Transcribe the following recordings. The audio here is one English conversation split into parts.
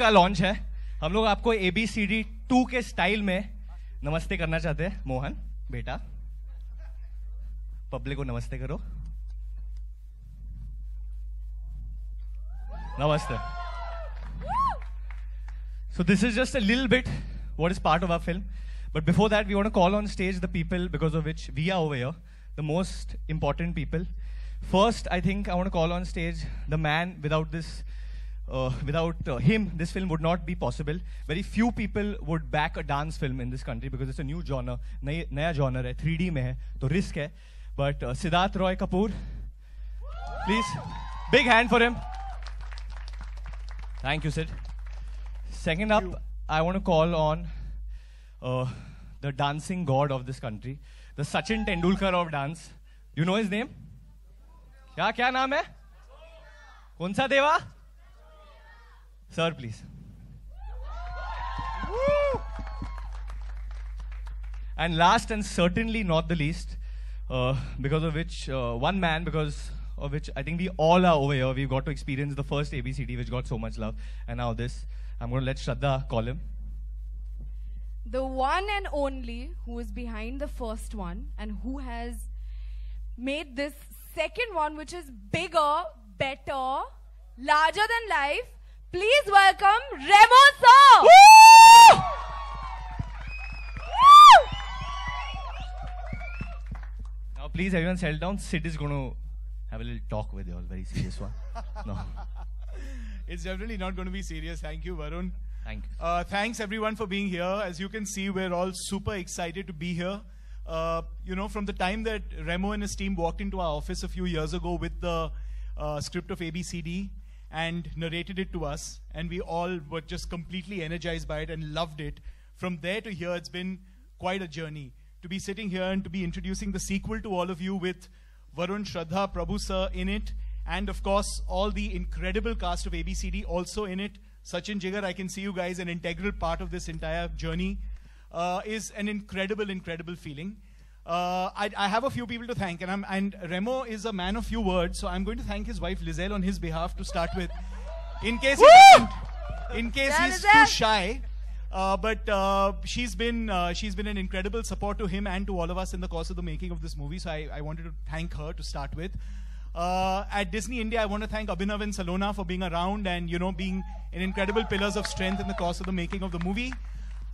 का लॉन्च है। हम लोग आपको ABCD 2 के स्टाइल में नमस्ते करना चाहते हैं। मोहन बेटा, पब्लिक को नमस्ते करो। नमस्ते। So this is just a little bit what is part of our film. But before that, we want to call on stage the people because of which we are over here, the most important people. First, I think I want to call on stage the man without this, without him, this film would not be possible. Very few people would back a dance film in this country because it's a new genre, नया genre है, 3D में है, तो risk है. But Siddharth Roy Kapoor, please, big hand for him. Thank you, Sid. Second up, I want to call on the dancing god of this country, the Sachin Tendulkar of dance. You know his name? क्या नाम है? कौन सा देवा? Sir, please. And last and certainly not the least, because of which one man, because of which I think we all are over here. We've got to experience the first ABCD, which got so much love, and now this. I'm going to let Shraddha call him. The one and only who is behind the first one and who has made this second one, which is bigger, better, larger than life. Please welcome Remo sir. Woo! Now please everyone settle down. Sid is going to have a little talk with you all. Very serious one. No. It's definitely not going to be serious. Thank you, Varun. Thank you. Thanks everyone for being here. As you can see, we're all super excited to be here. You know, from the time that Remo and his team walked into our office a few years ago with the script of ABCD and narrated it to us, and we all were just completely energized by it and loved it. From there to here, it's been quite a journey. To be sitting here and to be introducing the sequel to all of you with Varun, Shraddha, Prabhu sir in it, and of course, all the incredible cast of ABCD also in it. Sachin, Jigar, I can see you guys an integral part of this entire journey. Is an incredible, incredible feeling. I have a few people to thank, and Remo is a man of few words, so I'm going to thank his wife Lizelle on his behalf to start with, in case he's too shy. But she's been an incredible support to him and to all of us in the course of the making of this movie. So I wanted to thank her to start with. At Disney India, I want to thank Abhinav and Salona for being around and being an incredible pillars of strength in the course of the making of the movie.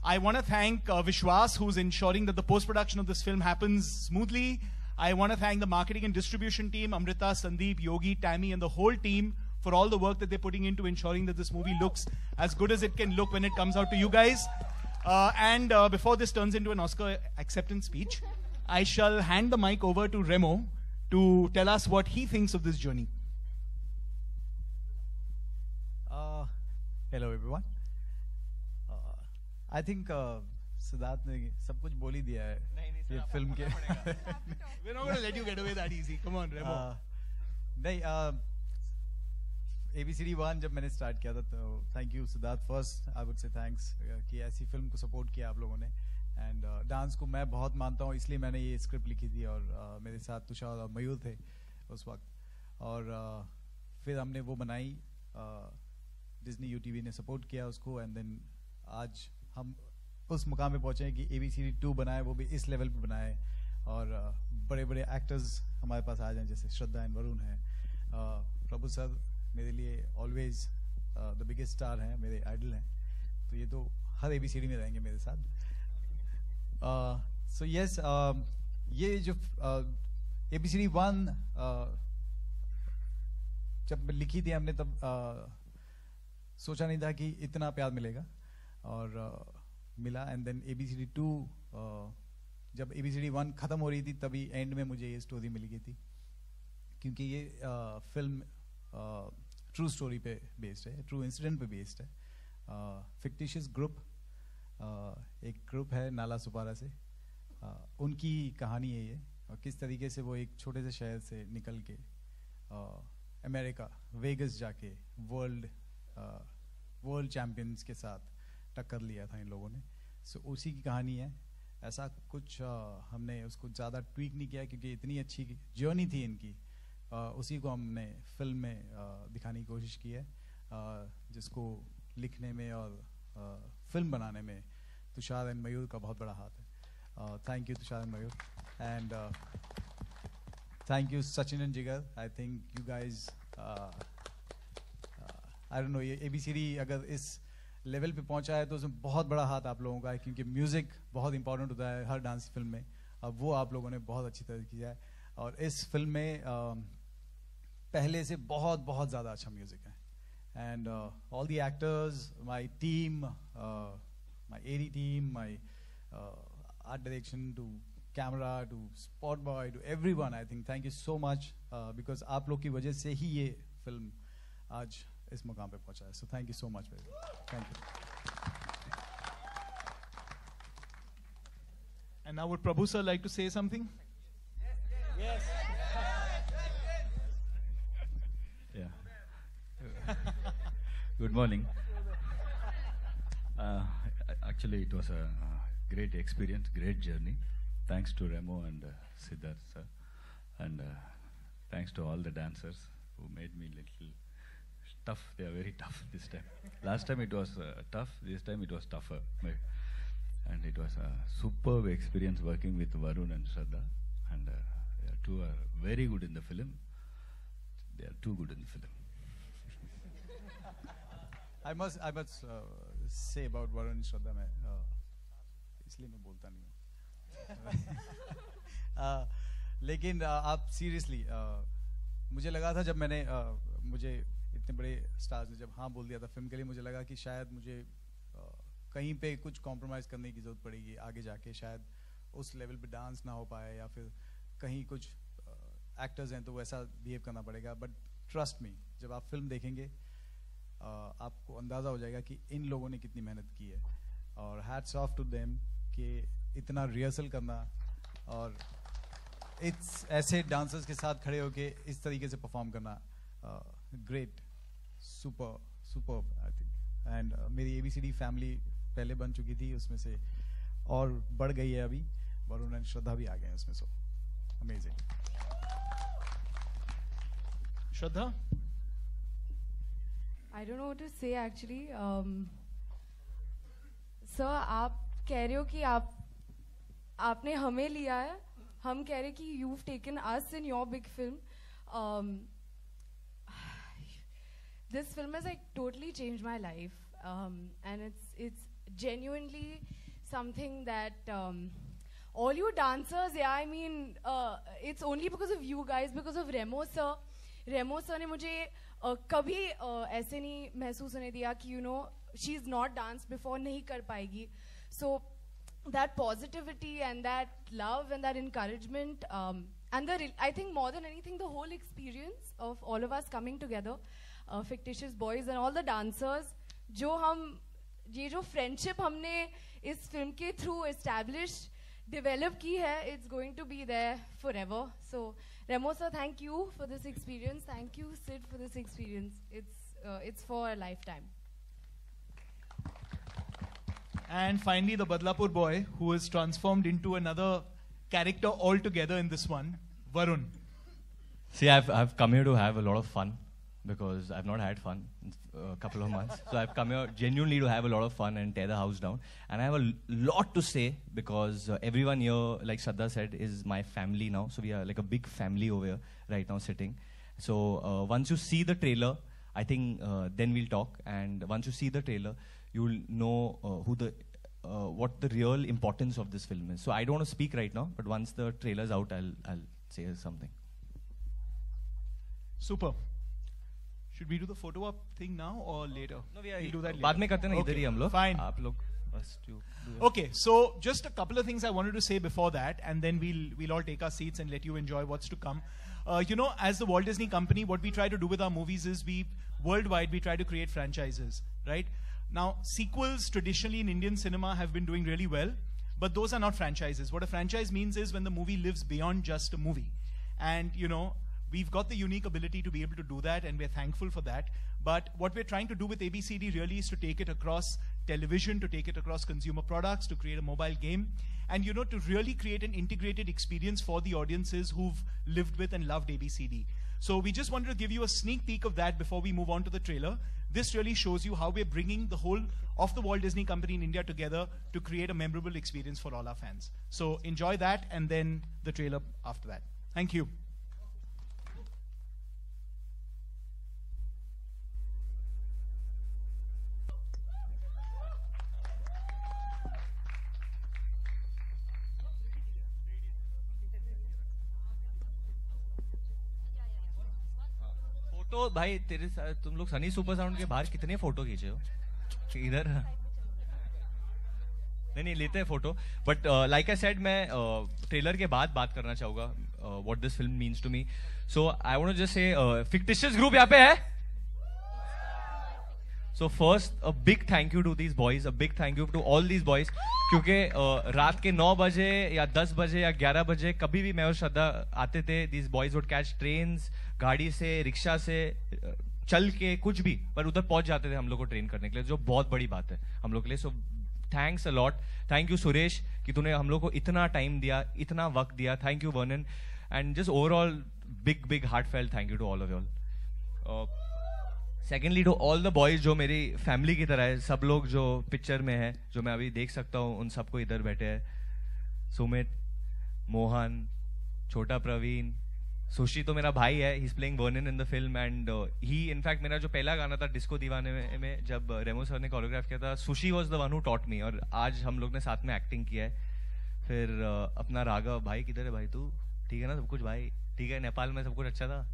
I want to thank Vishwas, who's ensuring that the post-production of this film happens smoothly. I want to thank the marketing and distribution team, Amrita, Sandeep, Yogi, Tammy, and the whole team for all the work that they're putting into ensuring that this movie looks as good as it can look when it comes out to you guys. And before this turns into an Oscar acceptance speech, I shall hand the mic over to Remo to tell us what he thinks of this journey. Hello everyone. I think Siddharth ने सब कुछ बोल ही दिया है ये film के. We're not going to let you get away that easy. Come on, Remo. नहीं, ABCD 1 जब मैंने स्टार्ट किया था तो thank you Siddharth. First I would say thanks कि ऐसी फिल्म को सपोर्ट किया आप लोगों ने. एंड डांस को मैं बहुत मानता हूँ, इसलिए मैंने ये स्क्रिप्ट लिखी थी और मेरे साथ तुषार और मयूर थे उस वक्त. और फिर हमने वो बनाई, डिज्नी UTV ने सपोर्ट किया उसको, एंड देन आज हम उस मुकाम पे पहुंचे हैं कि ABCD 2 बनाए, वो भी इस लेवल पे बनाए, और बड़े बड़े एक्टर्स हमारे पास आ जाएं जैसे श्रद्धा एंड वरुण हैं. प्रभु सर मेरे लिए ऑलवेज द बिगेस्ट स्टार हैं, मेरे आइडल हैं, तो ये तो हर ABCD में रहेंगे मेरे साथ. सो यस, ये जो ABCD 1 जब लिखी थी हमने तब सोचा नहीं था कि इतना प्यार मिलेगा, और मिला. एंड देन ABCD 2 जब ABCD 1 खत्म हो रही थी तभी एंड में मुझे ये स्टोरी मिल गई थी, क्योंकि ये फिल्म ट्रू स्टोरी पे बेस्ड है, ट्रू इंसिडेंट पे बेस्ड है. फिक्टिशियस ग्रुप, एक ग्रुप है नाला सुपारा से, उनकी कहानी है ये, और किस तरीके से वो एक छोटे से शहर से निकल के अमेरिका वेगस जाके वर्ल्ड चैंपियंस के साथ टक्कर लिया था इन लोगों ने. सो उसी की कहानी है. ऐसा कुछ हमने उसको ज़्यादा ट्वीक नहीं किया, क्योंकि इतनी अच्छी जर्नी थी इनकी, उसी को हमने फिल्म में दिखाने की कोशिश की है, जिसको लिखने में और फिल्म बनाने में तुषार एंड मयूर का बहुत बड़ा हाथ है. Thank you Tushar and Mayur, and thank you Sachin and Jigar. I think you guys, I don't know, ये ABCD अगर इस लेवल पे पहुंचा है तो उसमें बहुत बड़ा हाथ आप लोगों का है, क्योंकि म्यूज़िक बहुत इंपॉर्टेंट होता है हर डांस फिल्म में. अब वो आप लोगों ने बहुत अच्छी तरह किया है, और इस फिल्म में पहले से बहुत बहुत ज़्यादा अच्छा म्यूज़िक है. And all the actors, my team, my AD team, my art direction to camera to spot boy to everyone, I think thank you so much, because आप लोग की वजह से ही ये फिल्म आज इस मुकाम पे पहुंचा है. सो thank you so much, thank you. And now would Prabhu sir like to say something? Yes. Yeah. Good morning. Actually, it was a great experience, great journey. Thanks to Remo and Siddharth sir, and thanks to all the dancers who made me little tough. They are very tough this time. Last time it was tough. This time it was tougher. And it was a superb experience working with Varun and Shraddha. And they two are very good in the film. They are too good in the film. I must say about Varun and Shraddha, मैं इसलिए मैं बोलता नहीं हूँ. लेकिन आप seriously, मुझे लगा था जब मैंने मुझे इतने बड़े स्टार्स ने जब हाँ बोल दिया था फिल्म के लिए, मुझे लगा कि शायद मुझे कहीं पे कुछ कॉम्प्रोमाइज़ करने की ज़रूरत पड़ेगी आगे जाके, शायद उस लेवल पे डांस ना हो पाए, या फिर कहीं कुछ एक्टर्स हैं तो वैसा बिहेव करना पड़ेगा. बट ट्रस्ट मी, जब आप फिल्म देखेंगे आपको अंदाज़ा हो जाएगा कि इन लोगों ने कितनी मेहनत की है. और हैट्स ऑफ टू देम कि इतना रिहर्सल करना और इट्स ऐसे डांसर्स के साथ खड़े होके इस तरीके से परफॉर्म करना, great, super I think. And मेरी ABCD फैमिली पहले बन चुकी थी, उसमें से और बढ़ गई है अभी. वरुण एंड श्रद्धा भी आ गए हैं उसमें. So amazing. Shraddha? I don't know what to say actually. Sir, आप कह रहे हो कि आपने हमें लिया है, हम कह रहे कि you've taken us in your big film. This film has like totally changed my life, and it's genuinely something that all you dancers, yeah, I mean, it's only because of you guys, because of Remo sir. Remo sir ने मुझे कभी ऐसे नहीं महसूस होने दिया कि she's not danced before, नहीं कर पाएगी. So that positivity and that love and that encouragement, and I think more than anything the whole experience of all of us coming together, fictitious boys and all the dancers, ये जो friendship हमने इस film के through established, develop की है, it's going to be there forever. So Remo sir, thank you for this experience. Thank you Sid for this experience. It's for a lifetime. And finally, the Badlapur boy who is transformed into another character altogether in this one, Varun. See, I've come here to have a lot of fun, because I've not had fun in a couple of months. So I've come here genuinely to have a lot of fun and tear the house down. And I have a lot to say, because everyone here, like Shraddha said, is my family now. So we are like a big family over here right now sitting. So once you see the trailer, I think then we'll talk. And once you see the trailer, you'll know what the real importance of this film is. So I don't want to speak right now, but once the trailer's out, I'll say something. Super. Should we do the photo op thing now or later? No, we'll do that later. बाद में करते हैं ना, इधर ही हम लोग. Fine. आप लोग बस do it. Okay, so just a couple of things I wanted to say before that, and then we'll all take our seats and let you enjoy what's to come. As the Walt Disney Company, what we try to do with our movies is worldwide we try to create franchises, right? Now, sequels traditionally in Indian cinema have been doing really well, but those are not franchises. What a franchise means is when the movie lives beyond just a movie. And, we've got the unique ability to be able to do that, and we're thankful for that. But what we're trying to do with ABCD really is to take it across television, to take it across consumer products, to create a mobile game, and to really create an integrated experience for the audiences who've lived with and loved ABCD. So we just wanted to give you a sneak peek of that before we move on to the trailer. This really shows you how we're bringing the whole of the Walt Disney Company in India together to create a memorable experience for all our fans. So enjoy that and then the trailer after that. Thank you. Photo भाई तेरे साथ तुम लोग Sunny super sound के बाहर कितने photo खींचे हो इधर नहीं लेते हैं photo but like I said मैं ट्रेलर के बाद बात करना चाहूंगा what this film means to me so I want to just say fictitious group यहाँ पे है so first a big thank you to these boys a big thank you to all these boys क्योंकि रात के 9 बजे या 10 बजे या 11 बजे कभी भी मैं और श्रद्धा आते थे these boys would catch trains गाड़ी से रिक्शा से चल के कुछ भी पर उधर पहुंच जाते थे हम लोग को ट्रेन करने के लिए जो बहुत बड़ी बात है हम लोग के लिए so thanks a lot thank you Suresh कि तूने हम लोग को इतना टाइम दिया इतना वक्त दिया thank you Vernon and just overall big heartfelt thank you to all of you all secondly to all the boys जो मेरी फैमिली की तरह है सब लोग जो पिक्चर में है जो मैं अभी देख सकता हूँ उन सबको इधर बैठे हैं सुमित मोहन छोटा प्रवीण सुशी तो मेरा भाई है he is playing Vernon in the film and he in fact मेरा जो पहला गाना था डिस्को दीवाने में जब रेमो सर ने कोरियोग्राफ किया था sushi was the one who taught me और आज हम लोग ने साथ में एक्टिंग किया है फिर अपना राघव भाई किधर है भाई तू ठीक है ना सब कुछ भाई ठीक है नेपाल में सब कुछ अच्छा था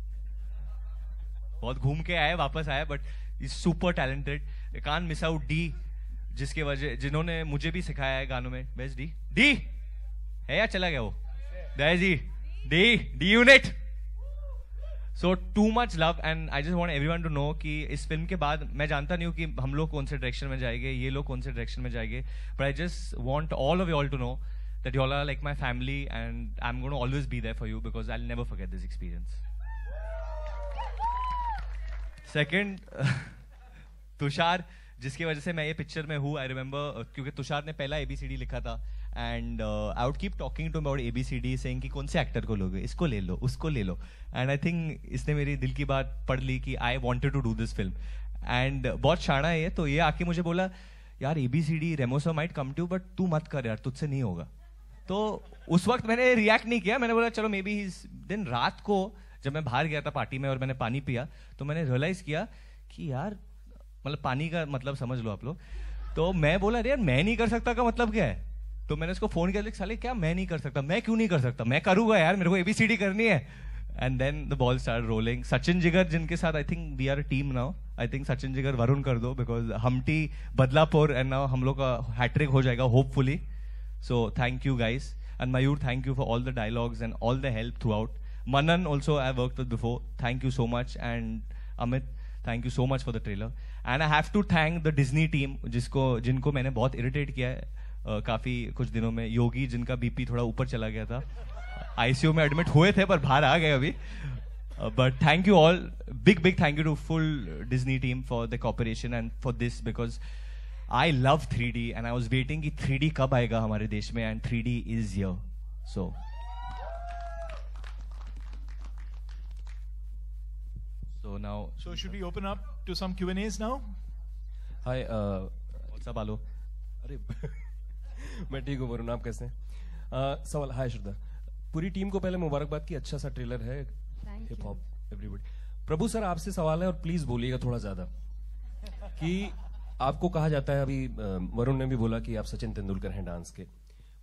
बहुत घूम के आए वापस आए बट इज सुपर टैलेंटेड कान मिस आउट डी जिसके वजह जिन्होंने मुझे भी सिखाया है गानों में बेस्ट डी है या चला गया वो जी the unit so too much love and I just want everyone to know कि इस फिल्म के बाद मैं जानता नहीं हूँ कि हम लोग कौन से डायरेक्शन में जाएंगे ये लोग कौन से डायरेक्शन में जाएंगे but I just want all of you all to know that you all are like my family and I am going to always be there for you because I will never forget this experience second Tushar जिसकी वजह से मैं ये picture में हूँ I remember क्योंकि तुषार ने पहला ABCD लिखा था and I would keep talking to about ABCD saying कि कौन से एक्टर को लोगे इसको ले लो उसको ले लो एंड आई थिंक इसने मेरी दिल की बात पढ़ ली कि I wanted to do this film and बहुत शाना है ये तो ये आके मुझे बोला यार ABCD Remo sir might come to but तू मत कर यार तुझसे नहीं होगा तो उस वक्त मैंने रिएक्ट नहीं किया मैंने बोला चलो मे बी दिन रात को जब मैं बाहर गया था पार्टी में और मैंने पानी पिया तो मैंने रियलाइज किया कि यार मतलब पानी का मतलब समझ लो आप लोग तो मैं बोला यार मैं नहीं कर सकता का मतलब क्या है तो मैंने उसको फोन किया साले क्या मैं नहीं कर सकता मैं क्यों नहीं कर सकता मैं करूंगा यार मेरे को ABCD करनी है and then the ball start rolling Sachin Jigar जिनके साथ I think we are a team now I think Sachin Jigar Varun कर दो because Humpty Badlapur and now हम लोग का हैट्रिक हो जाएगा hopefully so thank you guys and Mayur thank you for all the dialogues and all the help throughout Manan also I worked with before. Thank you so much. And Amit, thank you so much for the trailer. And I have to thank the Disney team जिनको मैंने बहुत irritate किया है काफी कुछ दिनों में योगी जिनका BP थोड़ा ऊपर चला गया था ICU में एडमिट हुए थे पर बाहर आ गए अभी but thank you all big thank you to full Disney team for the cooperation and for this because I love 3D and I was waiting कि 3D कब आएगा हमारे देश में and 3D is here so now so should we open up to some Q&As now hi what's up आलो अरे मैं ठीक हूँ वरुण आप कैसे हैं सवाल हाय श्रद्धा पूरी टीम को पहले मुबारकबाद की अच्छा सा ट्रेलर है हिप हॉप एवरीबॉडी प्रभु सर आपसे सवाल है और प्लीज बोलिएगा थोड़ा ज्यादा कि आपको कहा जाता है अभी वरुण ने भी बोला कि आप सचिन तेंदुलकर हैं डांस के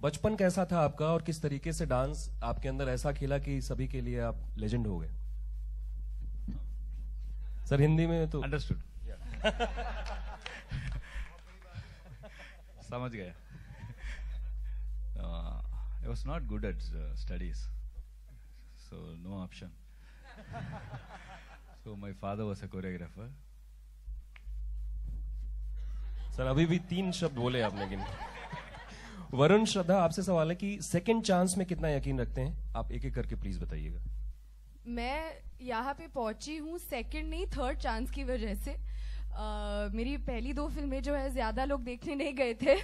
बचपन कैसा था आपका और किस तरीके से डांस आपके अंदर ऐसा खेला कि सभी के लिए आप लेजेंड हो गए सर हिंदी में तो अंडरस्टूड समझ गया I was not good at studies so no option so my father was a choreographer sir अभी भी 3 शब्द बोले आपने लेकिन वरुण श्रद्धा आपसे सवाल है कि सेकंड चांस में कितना यकीन रखते हैं आप एक एक करके प्लीज बताइएगा मैं यहाँ पे पहुंची हूँ सेकंड नहीं थर्ड चांस की वजह से मेरी पहली 2 फिल्में जो है ज्यादा लोग देखने नहीं गए थे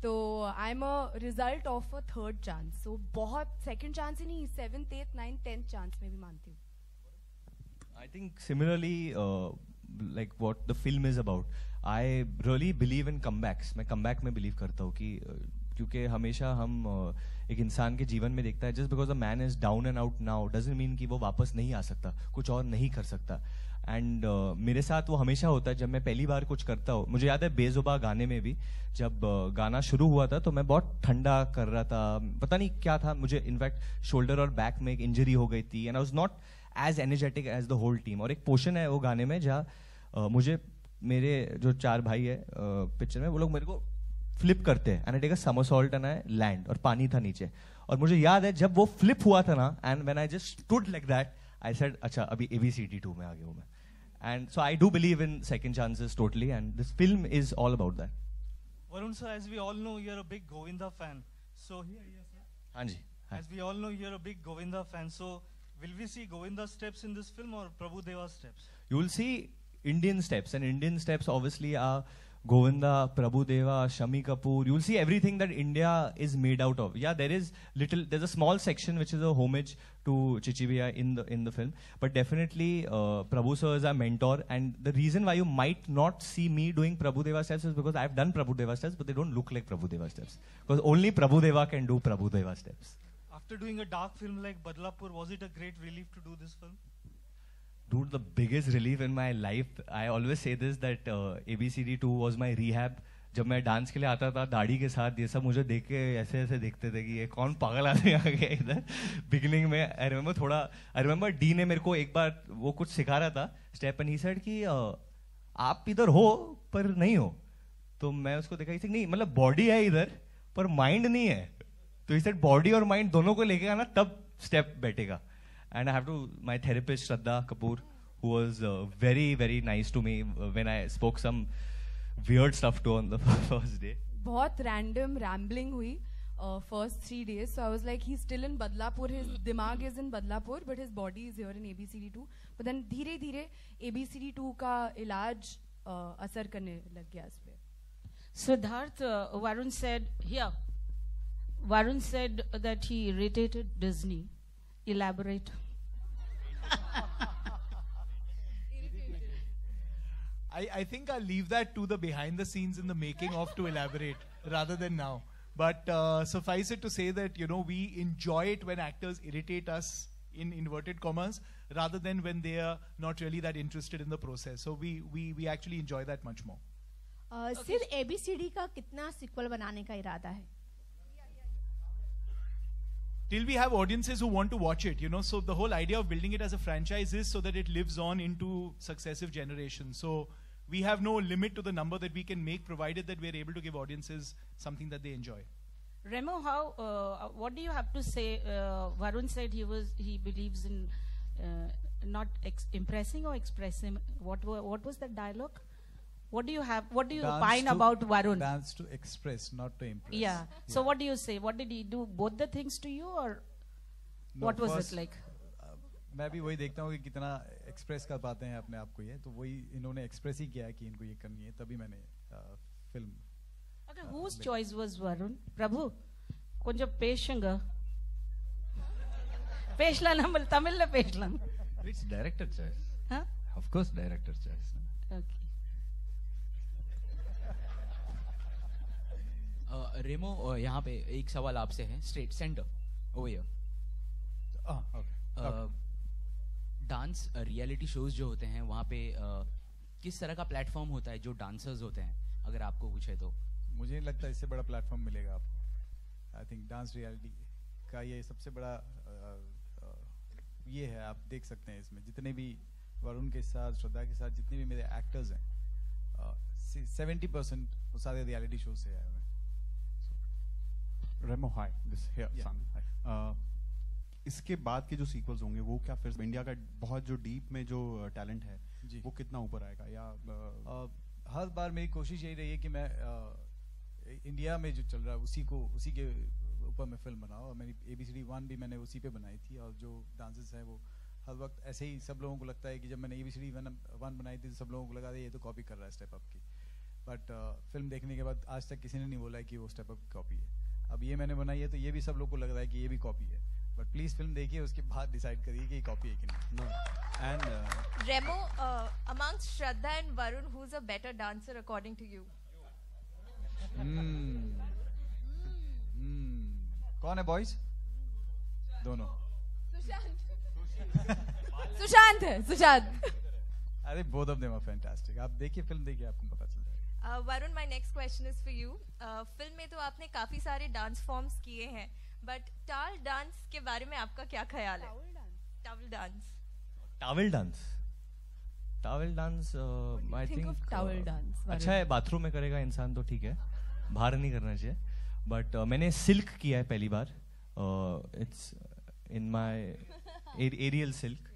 तो I am a result of a third chance so बहुत सेकंड चांस ही नहीं 7th 8th 9th 10th chance में भी मानती हूँ I think similarly, like what the film is about, I really believe in comebacks. मैं comeback में believe करता हूँ कि क्योंकि हमेशा हम एक इंसान के जीवन में देखता है just because a man is down and out now doesn't mean कि वो वापस नहीं आ सकता, कुछ और नहीं कर सकता. एंड मेरे साथ वो हमेशा होता है जब मैं पहली बार कुछ करता हूँ. मुझे याद है बेजुबा गाने में भी जब गाना शुरू हुआ था तो मैं बहुत ठंडा कर रहा था, पता नहीं क्या था मुझे. इनफैक्ट शोल्डर और बैक में एक इंजरी हो गई थी and I was not as energetic as the whole team. और एक पोर्शन है वो गाने में जहाँ मुझे मेरे जो 4 भाई है पिक्चर में, वो लोग मेरे को फ्लिप करते हैं and I take a somersault and I land, और पानी था नीचे. और मुझे याद है जब वो फ्लिप हुआ था ना, and when I just stood like that I said अच्छा अभी ABCD 2 में आ गया हूँ मैं. And so I do believe in second chances totally, and this film is all about that. Varun sir, as we all know, you're a big Govinda fan. So here, yes sir. Hanji. Hi. As we all know, you're a big Govinda fan. So will we see Govinda steps in this film or Prabhu Deva steps? You will see Indian steps, and Indian steps obviously are Govinda, Prabhu Deva, Shami Kapoor. You will see everything that India is made out of. Yeah, there's a small section which is a homage to Chichibia in the film, but definitely Prabhu sir is our mentor, and the reason why you might not see me doing Prabhu Deva steps is because I've done Prabhu Deva steps, but they don't look like Prabhu Deva steps, because only Prabhu Deva can do Prabhu Deva steps. After doing a dark film like Badlapur, was it a great relief to do this film? Dude, the biggest relief in my life, I always say this, that ABCD 2 was my rehab. जब मैं dance के लिए आता था दाढ़ी के साथ, ये सब मुझे देख के ऐसे ऐसे देखते थे कि ये कौन पागल आदमी आ गया इधर. बिगिनिंग में आई रिमेम्बर डी ने मेरे को एक बार वो कुछ सिखा रहा था स्टेप, एंड ही सेड कि आप इधर हो पर नहीं हो. तो मैं उसको देखा कि नहीं, मतलब बॉडी है इधर पर माइंड नहीं है. तो ही सेड बॉडी और माइंड दोनों को लेके आना तब स्टेप बैठेगा. And I have to, my therapist Shraddha Kapoor, who was very, very nice to me when I spoke some weird stuff to on the first day. बहुत random rambling हुई first 3 days. So I was like, he's still in Badlapur, his dimag is in Badlapur, but his body is here in ABCD 2. But then धीरे धीरे ABCD 2 का इलाज असर करने लग गया इस पे. Siddharth, Varun said that he irritated Disney. Elaborate. I think I'll leave that to the behind the scenes in the making of to elaborate rather than now. But suffice it to say that, you know, we enjoy it when actors irritate us in inverted commas rather than when they are not really that interested in the process. So we actually enjoy that much more. सिर्फ ABCD का कितना sequel बनाने का इरादा है? Till we have audiences who want to watch it, you know, so the whole idea of building it as a franchise is so that it lives on into successive generations. So we have no limit to the number that we can make, provided that we are able to give audiences something that they enjoy. Remo, what do you have to say? Varun said he believes in not impressing or expressing. What was that dialogue? What do you opine about Varun? Dance to express, not to impress. Yeah. So what do you say? What did he do? Both the things to you, or no, what was it like? मैं भी वही देखता हूँ कि कितना express कर पाते हैं अपने आप को. ये तो वही इन्होंने एक्सप्रेस ही किया है कि इनको ये करनी है, तभी मैंने film. Okay, whose choice was Varun? Prabhu, konjam pesanga. Peslan namal Tamil la peslan. It's director choice. Huh? Of course, director choice. Okay. रेमो, यहाँ पे एक सवाल आपसे है, straight centre over here. Dance reality shows जो होते हैं वहाँ पे किस तरह का प्लेटफॉर्म होता है जो डांसर्स होते हैं, अगर आपको पूछे तो? मुझे नहीं लगता इससे बड़ा प्लेटफॉर्म मिलेगा आपको. आई थिंक डांस रियलिटी का ये सबसे बड़ा ये है. आप देख सकते हैं इसमें जितने भी वरुण के साथ, श्रद्धा के साथ जितने भी मेरे एक्टर्स हैं, 70% वो सारे रियलिटी शो से आए हुए हैं. Remo, hi. This here, Sun. Hi. इसके बाद के जो सीक्वल्स होंगे वो क्या फिर इंडिया का बहुत जो डीप में जो टैलेंट है वो कितना ऊपर आएगा? या हर बार मेरी कोशिश यही रही है कि मैं इंडिया में जो चल रहा है उसी के ऊपर मैं फिल्म बनाऊं. और मेरी ABCD 1 भी मैंने उसी पे बनाई थी. और जो डांसेस हैं वो हर वक्त ऐसे ही सब लोगों को लगता है कि जब मैंने ABCD 1 बनाई थी तो सब लोगों को लगा ये तो कॉपी कर रहा है स्टेप अप की. बट फिल्म देखने के बाद आज तक किसी ने नहीं बोला है कि वो स्टेप अप की कॉपी है. अब ये मैंने बनाई है तो ये भी सब लोग को लग रहा है कि ये भी कॉपी है. बट प्लीज फिल्म देखिए, उसके बाद डिसाइड करिए कि कॉपी है कि नहीं. No. And Remo, amongst Shraddha and Varun, who's a better dancer according to you? कौन है बॉयज? दोनों. सुशांत है, सुशांत. अरे both of them are fantastic. आप देखिए फिल्म, देखिए आपको पता चल जाएगा. Varun, my next question is for you. Film में तो आपने काफी सारे डांस फॉर्म्स किए हैं, बट टाल डांस के बारे में आपका क्या ख्याल है? Towel dance. Towel dance. Towel dance I think towel dance अच्छा है, बाथरूम में करेगा इंसान तो ठीक है, बाहर नहीं करना चाहिए. बट मैंने सिल्क किया है पहली बार. It's in my aerial silk.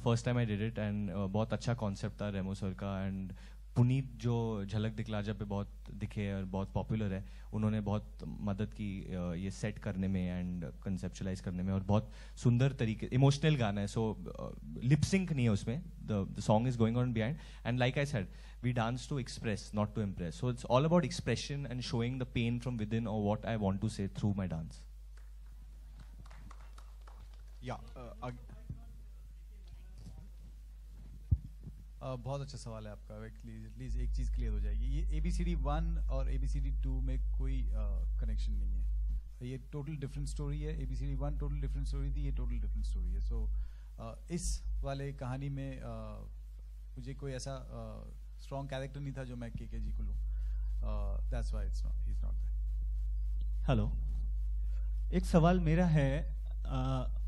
First time I did it and बहुत अच्छा कॉन्सेप्ट था रेमो सर का. एंड पुनीत जो झलक दिखला जब पे बहुत दिखे और बहुत पॉपुलर है, उन्होंने बहुत मदद की ये सेट करने में एंड कंसेप्चुलाइज करने में. और बहुत सुंदर तरीके, इमोशनल गाना है, सो लिप सिंक नहीं है उसमें. The song is going on behind and like I said, we dance to express, not to impress. So it's all about expression and showing the pain from within or what I want to say through my dance. Yeah. बहुत अच्छा सवाल है आपका. Please एक चीज clear हो जाएगी, ये ABCD 1 और ABCD 2 में कोई कनेक्शन नहीं है. ये टोटल डिफरेंट स्टोरी है. ABCD 1 टोटल डिफरेंट स्टोरी थी, ये टोटल डिफरेंट स्टोरी है. सो इस वाले कहानी में मुझे कोई ऐसा स्ट्रॉन्ग कैरेक्टर नहीं था जो मैं KK जी को लूँ. That's why he is not there. Hello, एक सवाल मेरा है.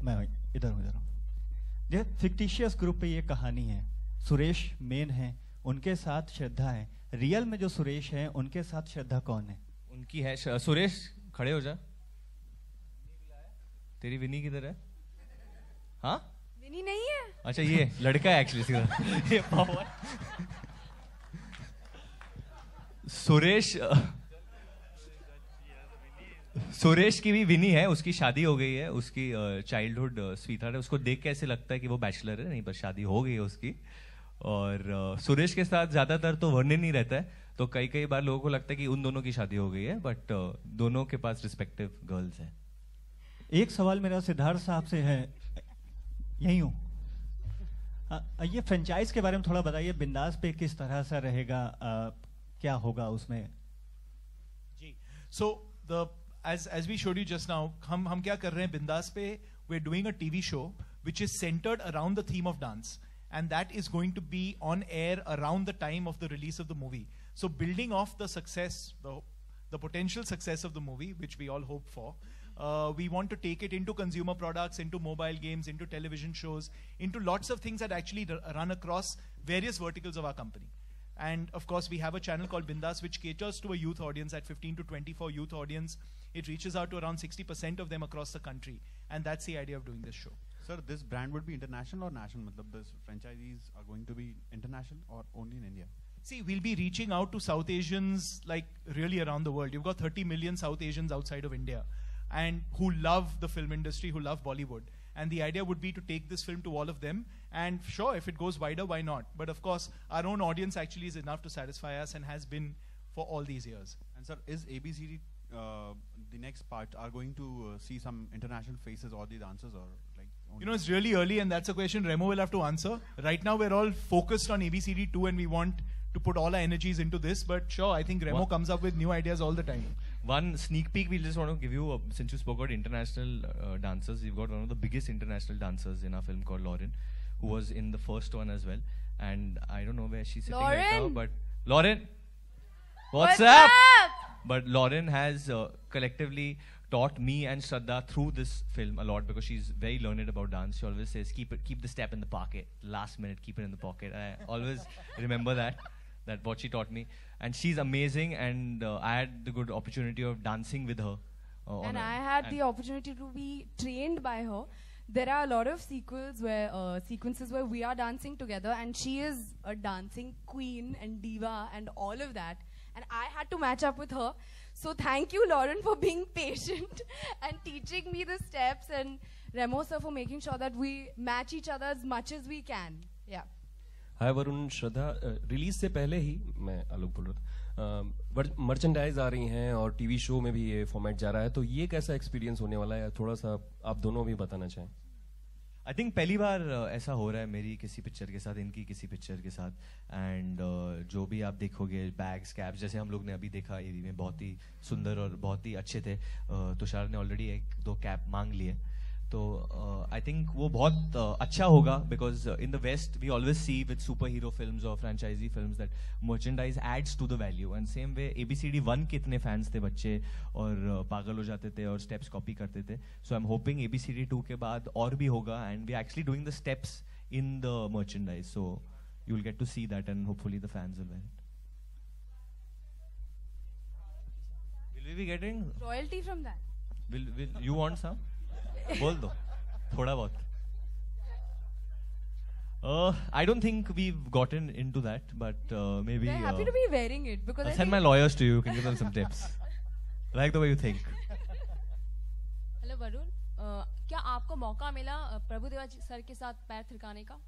मैं इधर हूँ. ये फिक्टिशियस ग्रुप पे ये कहानी है. सुरेश मेन है, उनके साथ श्रद्धा है. रियल में जो सुरेश है उनके साथ श्रद्धा कौन है? उनकी है सुरेश. खड़े हो जा. तेरी विनी किधर है? हाँ, विनी नहीं है. अच्छा, ये लड़का है एक्चुअली सीधा. ये पावर. सुरेश की भी विनी है, उसकी शादी हो गई है. उसकी चाइल्डहुड स्वीटहार्ट है. उसको देख के ऐसे लगता है कि वो बैचलर है, नहीं पर शादी हो गई है उसकी. और सुरेश के साथ ज्यादातर तो वर्णन नहीं रहता है, तो कई बार लोगों को लगता है कि उन दोनों की शादी हो गई है, बट दोनों के पास रिस्पेक्टिव गर्ल्स हैं. एक सवाल मेरा सिद्धार्थ साहब से है. यही हूँ. ये फ्रेंचाइज के बारे में थोड़ा बताइए. बिंदास पे किस तरह से रहेगा, क्या होगा उसमें? जी, सो as we showed you just now, हम क्या कर रहे हैं बिंदास पे? we're doing a TV show which is centered around the theme of dance, and that is going to be on air around the time of the release of the movie. So building off the success, the potential success of the movie, which we all hope for, we want to take it into consumer products, into mobile games, into television shows, into lots of things that actually run across various verticals of our company. And of course, we have a channel called Bindas, which caters to a youth audience, at 15 to 24 youth audience. It reaches out to around 60% of them across the country. And that's the idea of doing this show. Sir, this brand would be international or national? Matlab, this franchisees are going to be international or only in India? See, we'll be reaching out to South Asians like really around the world. You've got 30 million South Asians outside of India and who love the film industry, who love Bollywood. And the idea would be to take this film to all of them. And sure, if it goes wider, why not? But of course, our own audience actually is enough to satisfy us and has been for all these years. And sir, is ABCD, the next part, are going to see some international faces or the dancers, or like? You know, it's really early and that's a question Remo will have to answer. Right now, we're all focused on ABCD 2 and we want to put all our energies into this. But sure, I think Remo comes up with new ideas all the time. One sneak peek we just want to give you, since you spoke about international dancers, we've got one of the biggest international dancers in our film called Lauren, who was in the first one as well. And I don't know where she's sitting right now, but Lauren, what's up? But Lauren has collectively taught me and Shraddha through this film a lot because she's very learned about dance. She always says, keep the step in the pocket. Last minute, keep it in the pocket. I always remember that what she taught me. And she's amazing, and I had the good opportunity of dancing with her. And I had the opportunity to be trained by her. There are a lot of sequences where we are dancing together, and she is a dancing queen and diva and all of that. And I had to match up with her. So thank you, Lauren, for being patient and teaching me the steps, and Remo sir for making sure that we match each other as much as we can. Yeah. Hi Varun, Shraddha, release से पहले ही मैं आलोक बोल रहा था। Merchandise आ रही हैं और TV show में भी ये फॉर्मेट जा रहा है, तो ये कैसा एक्सपीरियंस होने वाला है, थोड़ा सा आप दोनों भी बताना चाहें। आई थिंक पहली बार ऐसा हो रहा है मेरी किसी पिक्चर के साथ, इनकी किसी पिक्चर के साथ। एंड जो भी आप देखोगे बैग्स कैप्स, जैसे हम लोग ने अभी देखा एवी में, बहुत ही सुंदर और बहुत ही अच्छे थे। तुषार ने ऑलरेडी 1-2 कैप मांग लिए, तो आई थिंक वो बहुत अच्छा होगा, because in the west we always see with super hero films और franchise films that merchandise adds to the value. And same way ABCD 1 के इतने फैंस थे बच्चे, और पागल हो जाते थे और स्टेप्स कॉपी करते थे। So I am hoping ABCD 2 के बाद और भी होगा, and we actually doing the steps in the merchandise, so you will get to see that and hopefully the fans will wear it. Will we be getting royalty from that? Will you want some? बोल दो थोड़ा बहुत। I don't think we've gotten into that, but maybe. They're happy to be wearing it because I'll send my lawyers to you. You can give them some tips. I like the way you think. Hello Varun, क्या आपको मौका मिला Prabhudeva sir के साथ पैर थिरकाने का?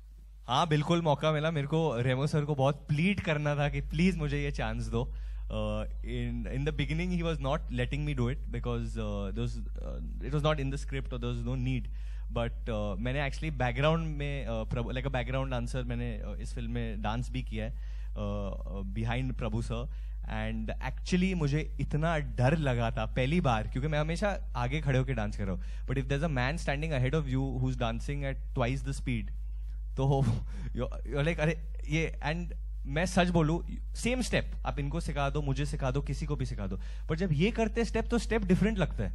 हाँ बिल्कुल मौका मिला मेरे को। रेमो सर को बहुत प्लीड करना था कि प्लीज मुझे ये चांस दो। In the beginning he was not letting me do it because it was not in the script or there was no need, but मैंने actually background में like a background dancer मैंने इस film में dance भी किया है behind Prabhu sir. And actually मुझे इतना डर लगा था पहली बार, क्योंकि मैं हमेशा आगे खड़े होकर डांस कर रहा हूँ, but if there is a man standing ahead of you who is dancing at twice the speed, तो लाइक अरे ये। एंड मैं सच बोलूं, सेम स्टेप आप इनको सिखा दो, मुझे सिखा दो, किसी को भी सिखा दो, पर जब ये करते स्टेप तो स्टेप डिफरेंट लगता है।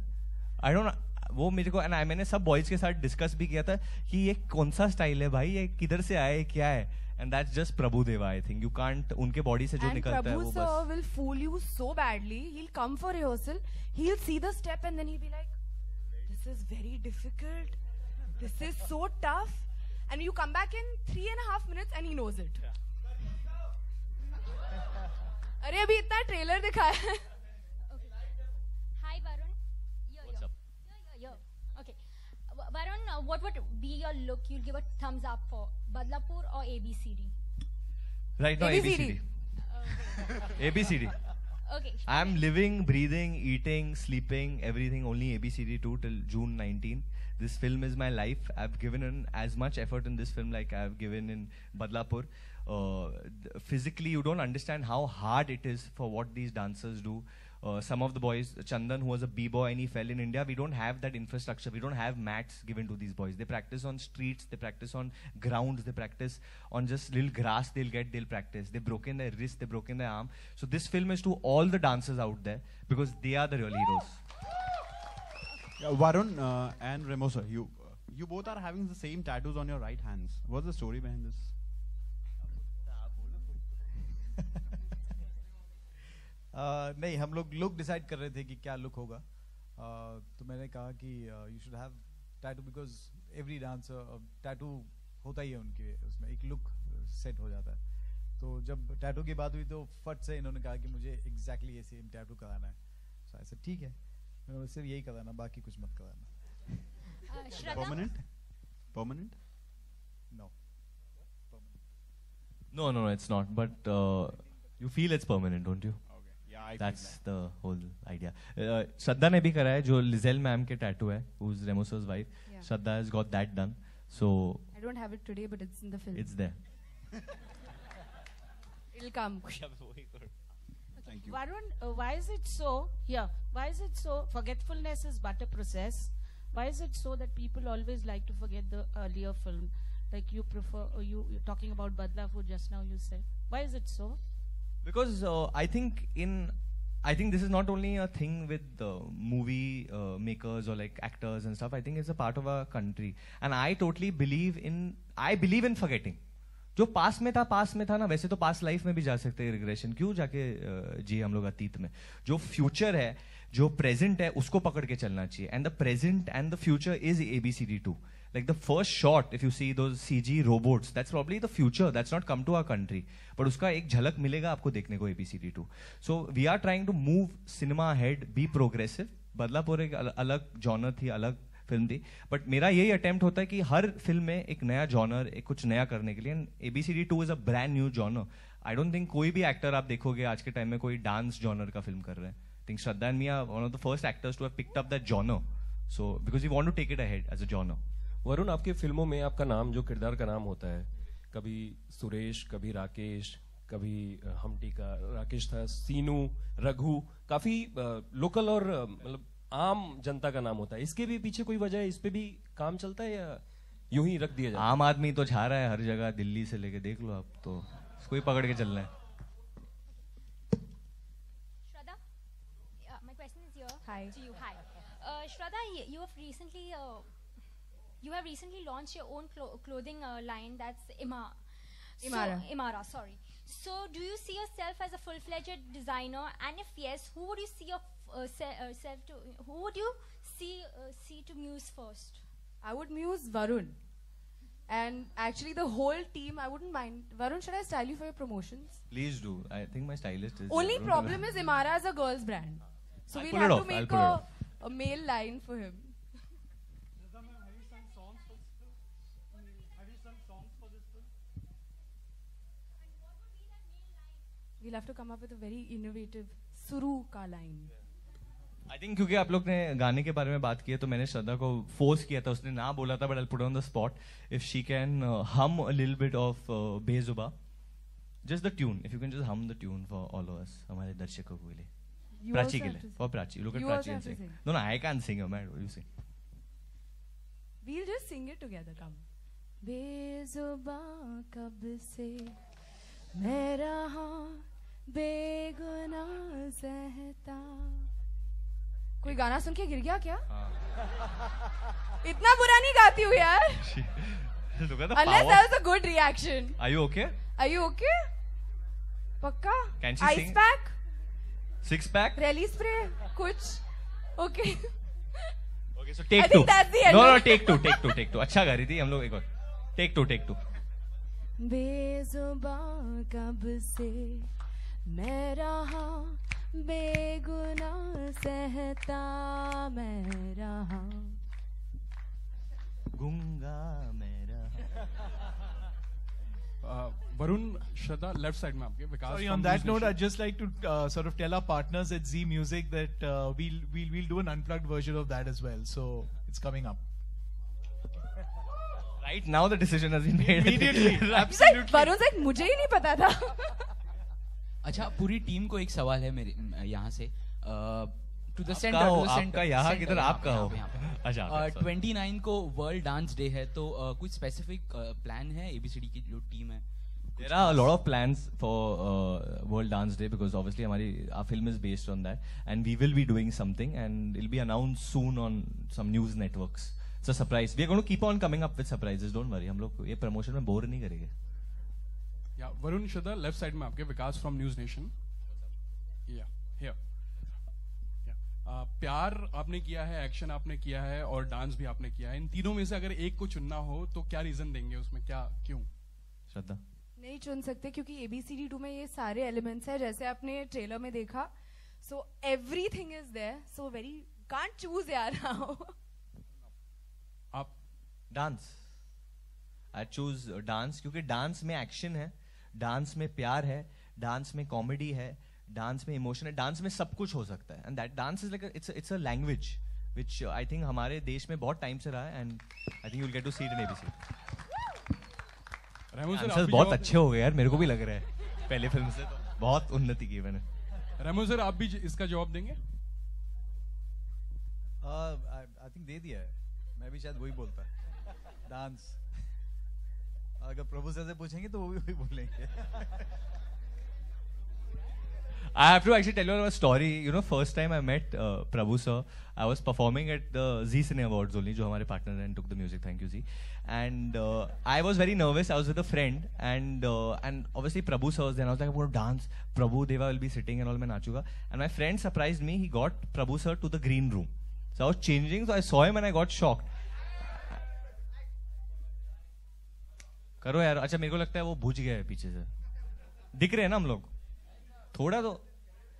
आई डोंट, वो मेरे को, मैंने सब बॉयज के साथ डिस्कस भी किया था कि ये कौन सा स्टाइल है भाई, ये किधर से आया है, क्या है। एंड दैट्स जस्ट प्रभु देवा। आई थिंक यू कांट, उनके बॉडी से जो निकलता है वो बस। Prabhu sir will fool you so badly. He'll come for rehearsal, he'll see the step and then he'll be like, this is very difficult, this is so tough, and you come back in 3.5 minutes and he knows it. अरे अभी इतना trailer दिखाया है। Hi Varun. What's up? Yo. Okay. Varun, what would be your look? You'll give a thumbs up for Badlapur or ABCD? Right now ABCD. ABCD. Okay. I am living, breathing, eating, sleeping, everything only ABCD 2 till June 19. This film is my life. I've given in as much effort in this film like I've given in Badlapur. Physically, you don't understand how hard it is for what these dancers do. Some of the boys, Chandan, who was a b-boy and he fell in India, we don't have that infrastructure. We don't have mats given to these boys. They practice on streets, they practice on grounds, they practice on just little grass they'll practice. They've broken their wrist, they've broken their arm. So this film is to all the dancers out there because they are the real heroes. Varun and Remo sir, you both are having the same tattoos on your right hands. What's the story behind this? नहीं, हम लोग look decide कर रहे थे कि क्या look होगा, तो मैंने कहा कि you should have tattoo because every dancer tattoo होता ही है उनके, उसमें एक लुक सेट हो जाता है। तो जब टैटू की बात हुई तो फट से इन्होंने कहा कि मुझे एग्जैक्टली ये सेम टैटू कराना है। तो ऐसे ठीक है, मैंने सिर्फ यही कराना, बाकी कुछ मत कराना। Permanent? No. No, it's not. But you feel it's permanent, don't you? Okay. Yeah, I That's feel the whole idea. Shraddha ने भी करा है, जो Lizelle ma'am के tattoo है, who's Remo sir's wife. Yeah. Shraddha has got that done. So I don't have it today, but it's in the film. it's there. It'll come. Thank you. Varun, why is it so? Yeah. Why is it so? Forgetfulness is but a process. Why is it so that people always like to forget the earlier film? Like you prefer, you're talking about Badlapur just now. You said. Why is it so? Because I think this is not only a thing with movie makers or like actors and stuff. I think it's a part of our country, and I totally believe in forgetting. जो पास में था ना, वैसे तो पास life में भी जा सकते हैं रिग्रेशन, क्यों जाके जी हम लोग अतीत में। जो फ्यूचर है, जो प्रेजेंट है, उसको पकड़ के चलना चाहिए। And the present and the future is ABCD 2. Like the first shot, if you see those CG robots, that's probably the future. That's not come to our country. But उसका एक झलक मिलेगा आपको देखने को ABCD 2. So we are trying to move cinema ahead, be progressive. Badlapur एक अलग genre थी, अलग फिल्म थी, बट मेरा यही अटेम्प्ट होता है कि हर फिल्म में एक नया जॉनर, एक कुछ नया करने के लिए। And ABCD 2 is a brand new genre. I don't think कोई भी एक्टर आप देखोगे आज के टाइम में कोई डांस जॉनर का फिल्म कर रहे हैं. I think Shraddha and me are one of the first actors to have picked up that genre. So because we want to take it ahead as a genre. Varun, आपके फिल्मों में आपका नाम जो किरदार का नाम होता है, कभी सुरेश, कभी राकेश, कभी हमटी का राकेश था, सीनू, रघु, काफी लोकल और मतलब आम जनता का नाम होता है. इसके भी पीछे कोई वजह है? इस पे भी काम चलता है या यूं ही रख दिया जाता है? आम आदमी तो छा रहा है हर जगह, दिल्ली से लेके देख लो आप, तो उसको ही पकड़ के चलना है. Shraddha, my question is here. Hi. To you. Hi. Shraddha, you have recently launched your own clothing line, that's Imara. Imara, sorry. So, do you see yourself as a full-fledged designer? And if yes, who would you see yourself to? Who would you see to muse first? I would muse Varun. And actually, the whole team, I wouldn't mind. Varun, should I style you for your promotions? Please do. I think my stylist is. Only problem is Imara is a girl's brand, so we'll have to make a male line for him. We'll have to come up with a very innovative Suru ka line. I think क्योंकि आप लोग ने गाने के बारे में बात की है तो मैंने श्रद्धा को फोर्स किया था. उसने ना बोला था, but I put on the spot if she can hum a little bit of Bezubaan, just the tune. If you can just hum the tune for all of us, हमारे दर्शकों के लिए, प्राची के लिए, for Prachi. Look at Prachi and sing. No no, I can't sing, man. You sing. We'll just sing it together. Come. बेजुबा कब से मैं रहा बेगुनाह सहता. कोई गाना सुन के गिर गया क्या? इतना बुरा नहीं गाती हूँ यार. Unless that was a good reaction. Are you okay? Are you okay? पक्का? Can she sing? Ice pack? Six pack? Release spray? कुछ? Okay. Okay, so take two. I think that's the end. No, take two. अच्छा गा रही थी हम लोग. एक और. Take two. बेजुबां कब से मैं रहा बेगुनाह सहता मैं रहा गूंगा मैं रहा. वरुण, श्रद्धा लेफ्ट साइड में आपके. विकास. Sorry, on that note, I'd just like to sort of tell our partners at Z Music that we'll do an unplugged version of that as well. So it's coming up. Right now the decision has been made. Immediately. Absolutely. Varun से मुझे ही नहीं पता था. अच्छा, पूरी team को एक सवाल है मेरे यहाँ से. To the centre. आपका यहाँ किधर? आपका हो. अच्छा. 29 को वर्ल्ड डांस डे है, तो कुछ स्पेसिफिक प्लान है ABCD की जो टीम है? There are a lot of plans for World Dance Day because obviously our film is based on that, and we will be doing something, and it'll be announced soon on some news networks. It's a surprise. We are going to keep on coming up with surprises. Don't worry. हम लोग ये promotion में bore नहीं करेंगे. Yeah, Varun, Shraddha, left side में आपके. विकास from News Nation. Yeah, here. Yeah. प्यार आपने किया है, एक्शन आपने किया है और डांस भी आपने किया है. इन तीनों में से अगर एक को चुनना हो तो क्या रीजन देंगे उसमें? क्या, क्यों? श्रद्धा. नहीं चुन सकते क्योंकि ABCD 2 में ये सारे एलिमेंट्स हैं जैसे आपने ट्रेलर में देखा. So everything is there. So very can't choose यार. आप डांस. I choose डांस क्योंकि डांस में एक्शन है, डांस में प्यार है, डांस में कॉमेडी है, डांस में इमोशन है, डांस में सब कुछ हो सकता है. And that dance is like it's a language which I think हमारे देश में बहुत टाइम से रहा है, and I think you will get to see it in ABCD. Answers बहुत अच्छे हो गए यार, मेरे को भी लग रहा है पहले फिल्म से तो बहुत उन्नति की मैंने. रेमो सर, आप भी इसका जवाब देंगे? आई थिंक दे दिया है. मैं भी शायद वही बोलता. डांस. अगर प्रभु सर से पूछेंगे तो वो भी वही बोलेंगे. I have to actually tell you a story. You know, first time I met Prabhu sir, I was performing at the Z Cine Awards only, जो हमारे partner and took the music. Thank you Z. And I was very nervous. I was with a friend, and obviously Prabhu sir was there. And I was like, I'm going to dance. Prabhu Deva will be sitting and all. मैं नाचूंगा. And my friend surprised me. He got Prabhu sir to the green room. So I was changing. So I saw him and I got shocked. करो यार. अच्छा, मेरे को लगता है वो बुझ गया है पीछे से. दिख रहे हैं ना हम लोग थोड़ा तो,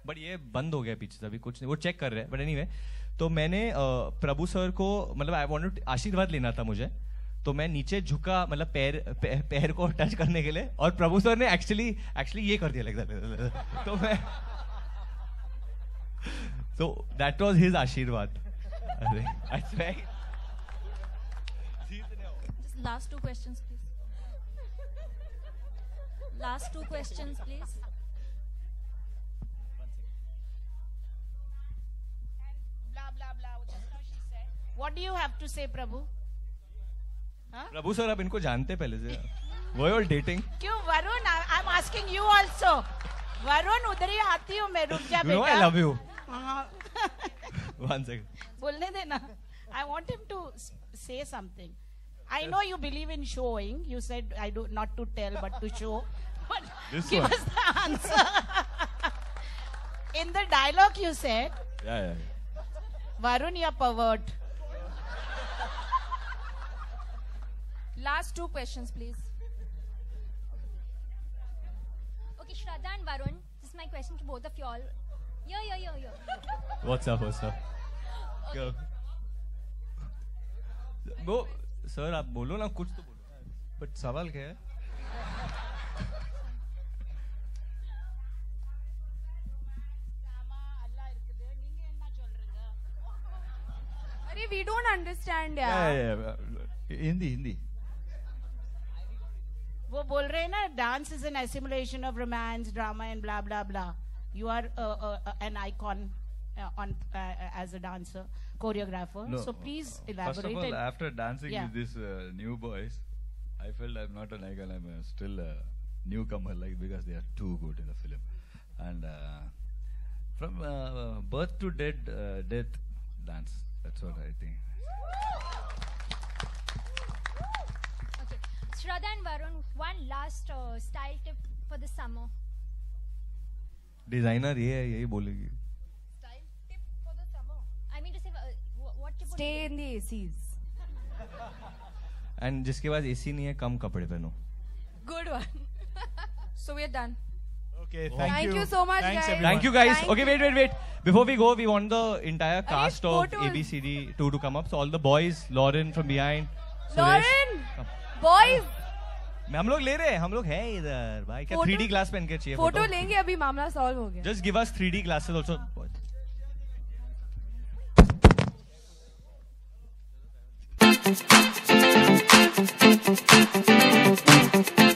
बट ये बंद हो गया पीछे से. अभी कुछ नहीं, वो चेक कर रहे हैं. बट एनीवे, तो मैंने प्रभु सर को मतलब आई वांटेड आशीर्वाद लेना था मुझे, तो मैं नीचे झुका, मतलब पैर को टच करने के लिए, और प्रभु सर ने एक्चुअली ये कर दिया लगता तो मैं तो दैट वाज हिज आशीर्वाद. I swear. Just last 2 questions, please. Last 2 questions, please. Blah blah blah. Just now she said. What do you have to say, Prabhu? Prabhu sir आप इनको जानते पहले से? Were you all dating? क्यों Varun? I'm asking you also. Varun उधर ही आती हूँ मैं, रुक जा बेटा. You know I love you. हाँ. 1 second. बोलने देना. I want him to say something. I know you believe in showing. You said I do not to tell but to show. But give us the answer. In the dialogue you said. Yeah. Varun, you're pervert. Last 2 questions, please. Okay, Shraddha and Varun, this is my question to both of you all. Yo. What's up? Go. वो sir आप बोलो ना, कुछ तो बोलो. But सवाल क्या है? अरे we don't understand यार. हिंदी. वो बोल रहे हैं ना, dance is an assimilation of romance, drama and blah blah blah. You are an icon on as a dancer, choreographer. No, so please elaborate. First of all, after dancing Yeah. with these new boys, I felt I'm not an icon. I'm still a newcomer, like, because they are too good in the film. And from birth to death, dance. That's what I think. Shraddha and Varun, one last style tip for the summer. Designer ये है, यही बोलेगी. Style tip for the summer. I mean to say, what tip? Stay in the ACs. And जिसके पास AC नहीं है, कम कपड़े पहनो. Good one. So we are done. Okay, Thank you so much, Thanks, guys. everyone. Thank you guys. Thank Okay, you. wait. Before we go, we want the entire cast of photos. ABCD to come up. So all the boys, Lauren from behind. Lauren, boys. हम लोग ले रहे हैं, हम लोग हैं इधर भाई. क्या 3D ग्लास पहन के चाहिए? फोटो लेंगे, अभी मामला सॉल्व हो गया. Just give us 3D glasses also. Thank you.